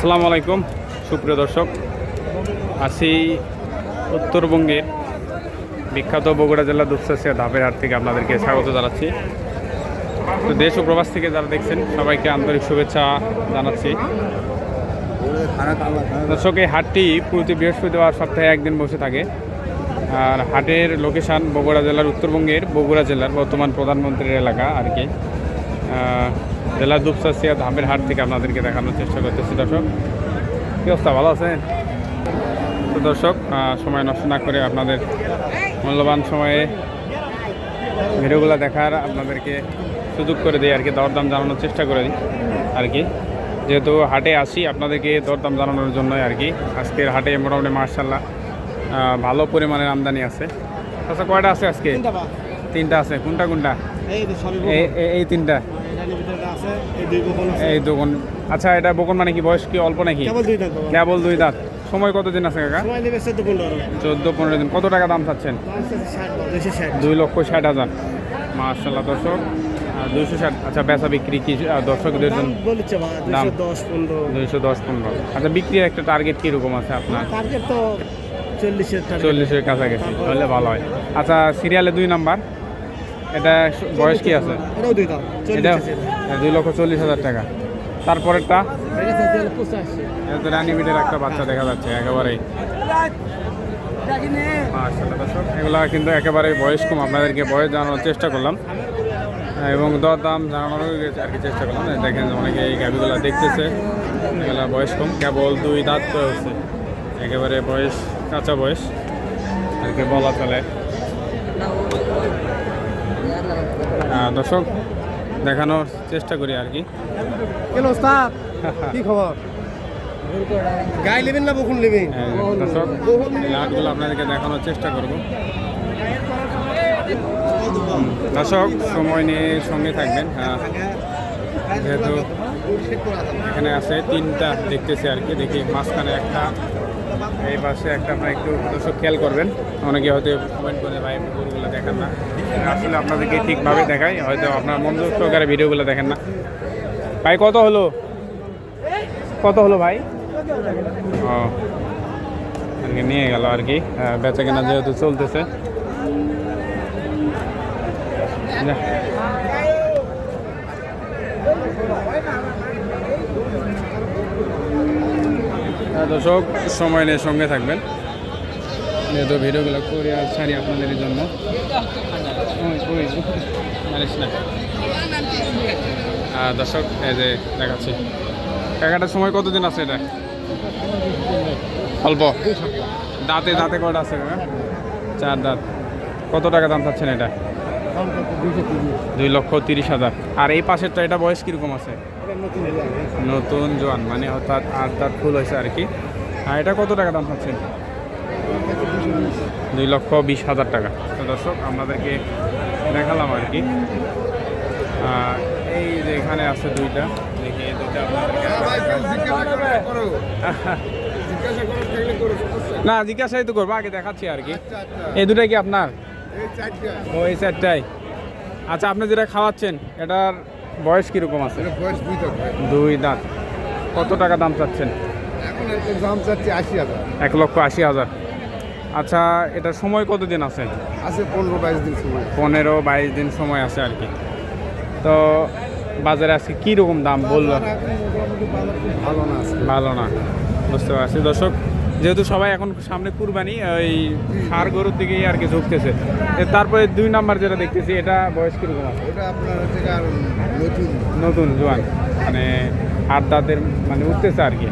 আসসালামু আলাইকুম সুপ্রিয় দর্শক, আছি উত্তরবঙ্গের বিখ্যাত বগুড়া জেলা দুপচাচিয়া ধাপের হাট থেকে আপনাদেরকে স্বাগত জানাচ্ছি। তো দেশ ও প্রবাস থেকে যারা দেখছেন সবাইকে আন্তরিক শুভেচ্ছা জানাচ্ছি। দর্শক, এই হাটটি প্রতি বৃহস্পতিবার সপ্তাহে একদিন বসে থাকে। আর হাটের লোকেশান বগুড়া জেলার উত্তরবঙ্গের বগুড়া জেলার বর্তমান প্রধানমন্ত্রীর এলাকা আর কি, জেলা দুপচাচিয়া ধাপের হাট থেকে আপনাদেরকে দেখানোর চেষ্টা করতেছি। দর্শক, কী অবস্থা, ভালো আছেন? তো দর্শক, সময় নষ্ট না করে আপনাদের মূল্যবান সময়ে ভিডিওগুলো দেখার আপনাদেরকে সুযোগ করে দিই আর কি, দরদাম জানানোর চেষ্টা করে দিই আর কি। যেহেতু হাটে আসি আপনাদেরকে দরদাম জানানোর জন্যই আর কি। আজকের হাটে মোটামুটি মার্শাল্লাহ ভালো পরিমাণের আমদানি আছে। আচ্ছা, কয়টা আছে আজকে? তিনটা আছে। কোনটা কোনটা? এই তিনটা, এই দুগুণ। আচ্ছা, এটা বকুন মানে কি, বয়স কি অল্প নাকি? কেবল 2 দাঁত। সময় কতদিন আছে কাকা? 14-15 দিন। কত টাকা দাম চাচ্ছেন? 2,60,000। মাশাআল্লাহ দর্শক, 260। আচ্ছা, বেচা বিক্রি কি দর্শকদের জন্য? দাম 210-15। আচ্ছা, বিক্রির একটা টার্গেট কীরকম আছে আপনার? টার্গেট তো 40-এর কাছাকাছি হলে ভালো হয়। আচ্ছা, সিরিয়ালে 2 নাম্বার, এটা বয়স কি আছে? এটা 2,40,000 টাকা। তারপরেরটা রানিবিটের একটা বাচ্চা দেখা যাচ্ছে একেবারেই। মাশাআল্লাহ দর্শক, এগুলা কিন্তু একেবারে বয়স কম। আপনাদেরকে বয়স জানানোর চেষ্টা করলাম এবং দরদাম জানানোর আর কি চেষ্টা করলাম। দেখেন অনেকে এই গাভিগুলো দেখতেছে, এগুলা বয়স কম, কেবল 2 দাঁত হচ্ছে, একেবারে বয়স কাঁচা বয়স আর কি বলা চলে। দর্শক, দেখানোর চেষ্টা করি আর কি। কি খবর? গাই নেবেন না বকুন নেবেন? দর্শক, লাটগুলো আপনাদেরকে দেখানোর চেষ্টা করব। দর্শক, সময় নিয়ে সঙ্গে থাকবেন। যেহেতু এখানে আছে 3টা দেখতেছি আর কি। দেখি মাঝখানে একটা, এই পাশে একটা। আপনারা একটু দর্শক খেয়াল করবেন। অনেকে হয়তো কমেন্ট করে ভাই গরুগুলো দেখেন না, আসলে আপনাদেরকে ঠিকভাবে দেখাই, হয়তো আপনার মনোযোগ সহকারে ভিডিওগুলো দেখেন না। ভাই কত হলো, কত হলো ভাই? ও আর কি নিয়ে গেল আর কি, বেচা কেনা যেহেতু চলতেছে। দর্শক, সময় নিয়ে সঙ্গে থাকবেন, যেহেতু ভিডিওগুলো করে আর ছাড়ি আপনাদের জন্য। দর্শক, এই যে দেখাচ্ছি টাকাটার সময় কতদিন আছে? এটা অল্প। দাঁতে দাঁতে কয়টা আছে? 4 দাঁত। কত টাকা দাম চাচ্ছেন এটা? 2,30,000। আর এই পাশেরটা, এটা বয়স কীরকম আছে? নতুন জোয়ান, মানে অর্থাৎ 8 দাঁত ফুল হয়েছে আর কি। আর এটা কত টাকা দাম পাচ্ছেন? 2,20,000 টাকা। তো দর্শক, আপনাদেরকে দেখালাম আর কি। এই যে এখানে আছে 2টা, দেখি এই 2টা না, জিজ্ঞাসাই তো করবো, আগে দেখাচ্ছি আর কি। এই 2টাই কি আপনার? ও, এই 4টাই। আচ্ছা, আপনি যেটা খাওয়াচ্ছেন এটার বয়স কীরকম আছে? 2 দাঁত। কত টাকা দাম চাচ্ছেন? দাম চাচ্ছি 80,000। 1,80,000। আচ্ছা, এটার সময় কতদিন আছে? 15-22 দিন সময়। 15-22 দিন সময় আছে আর কি। তো বাজারে আজকে কীরকম দাম বললো? ভালো না, বুঝতে পারছি। দর্শক, যেহেতু সবাই এখন সামনে কুরবানি, ওই ষাঁড় গরুর দিকেই আর কি ঝুঁকতেছে। তারপরে 2 নাম্বার যেটা দেখতেছি, এটা বয়স কীরকম আছে? এটা আপনার নতুন জোয়ান, মানে 8 দাঁতের, মানে উঠতেছে আর কি।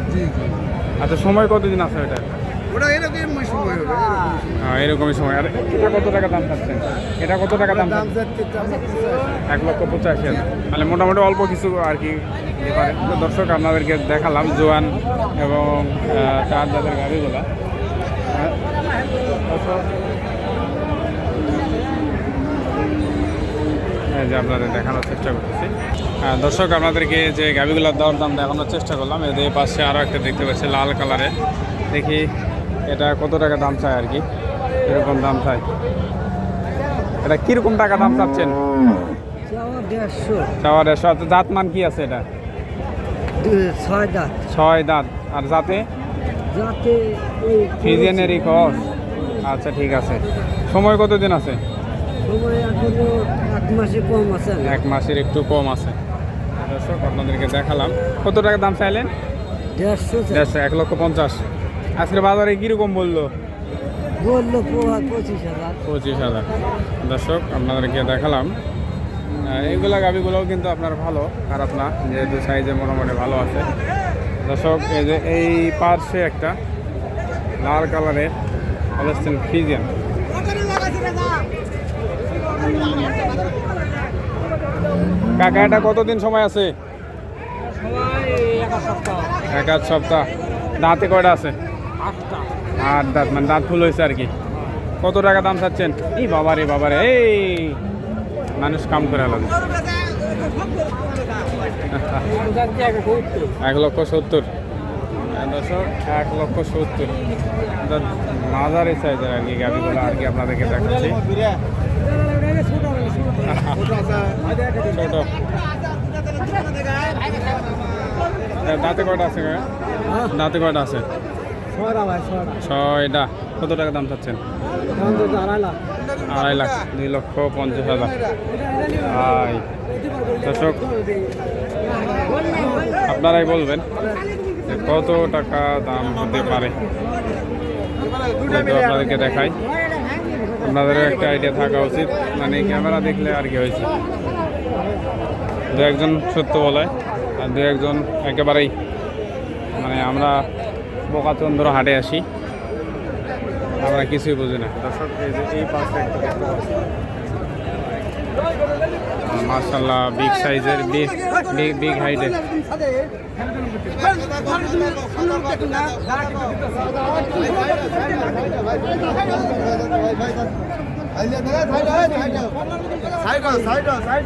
আচ্ছা, সময় কতদিন আছে এটা? ওটা এরকমই সময় হবে। এরকমই সময়। আর এটা কত টাকা দাম চাচ্ছেন? এটা কত টাকা দাম চাচ্ছেন? 1,85,000। মানে মোটামুটি অল্প কিছু আর কি ডিফারেন্স। তো দর্শক, আপনাদেরকে দেখালাম জোয়ান এবং 4 দাঁতের গাড়িগুলা। এই যে আপনাদের দেখানোর চেষ্টা করতেছি। দর্শক, আপনাদেরকে যে গাভিগুলোর দরদাম দেখানোর চেষ্টা করলাম। এদের পাশে আরও একটা দেখতে পাচ্ছি লাল কালারের। দেখি এটা কত টাকা দাম চায় আর কি, এরকম দাম চায়। এটা কীরকম টাকা দাম চাচ্ছেন? 150। দাঁত মান কি আছে এটা? 6 দাঁত। 6 দাঁত। আর যাতে যাতে ফিজিয়ানেরই ক্রস। আচ্ছা ঠিক আছে। সময় কতদিন আছে? সময় এখনো 1 মাসে কম আছে। 1 মাসের একটু কম আছে। দর্শক আপনাদেরকে দেখালাম। কত টাকা দাম চাইলেন? 150 1,50,000। আজকের বাজারে কীরকম বললো? বললো 25,000। 25,000। দর্শক আপনাদেরকে দেখালাম। এইগুলা গাভিগুলোও কিন্তু আপনার ভালো, খারাপ না, যেহেতু সাইজে মোটামুটি ভালো আছে। দর্শক এই যে এই পার্শ্বে একটা লাল কালারের হলস্টেইন ফ্রিজিয়ান। কাকা এটা কতদিন সময় আছে? 1 সপ্তাহ। দাঁতে কয়টা আছে? 8 দাঁত, মানে দাঁত ফুল হয়েছে আর কি। কত টাকা দাম চাচ্ছেন? এই বাবারে বাবারে, এই মানুষ কাম করে আলাদা। 1,70,000। দর্শক 1,70,000 মাঝারি সাইজের আর কি গাভিগুলো আর কি আপনাদেরকে দেখাচ্ছি। ছোট দাঁতে কয়টা আছে? দাঁতে কয়টা আছে? 6টা। কত টাকা দাম চাচ্ছেন? 2.5 লাখ। 2,50,000। দর্শক আপনারাই বলবেন যে কত টাকা দাম হতে পারে। আপনাদেরকে দেখাই, আপনাদেরও একটা আইডিয়া থাকা উচিত। মানে ক্যামেরা দেখলে আর কি হয়েছে, 2-1 সত্য বলে আর 2-1 একেবারেই, মানে আমরা বোকাচন্দ্র হাটে আসি, আমরা কিছুই বুঝি না। দর্শক এই যে এই পাশে একটা দেখতে পাচ্ছি, মাশাআল্লাহ বিগ সাইজের, বিগ হাইটের। সাইড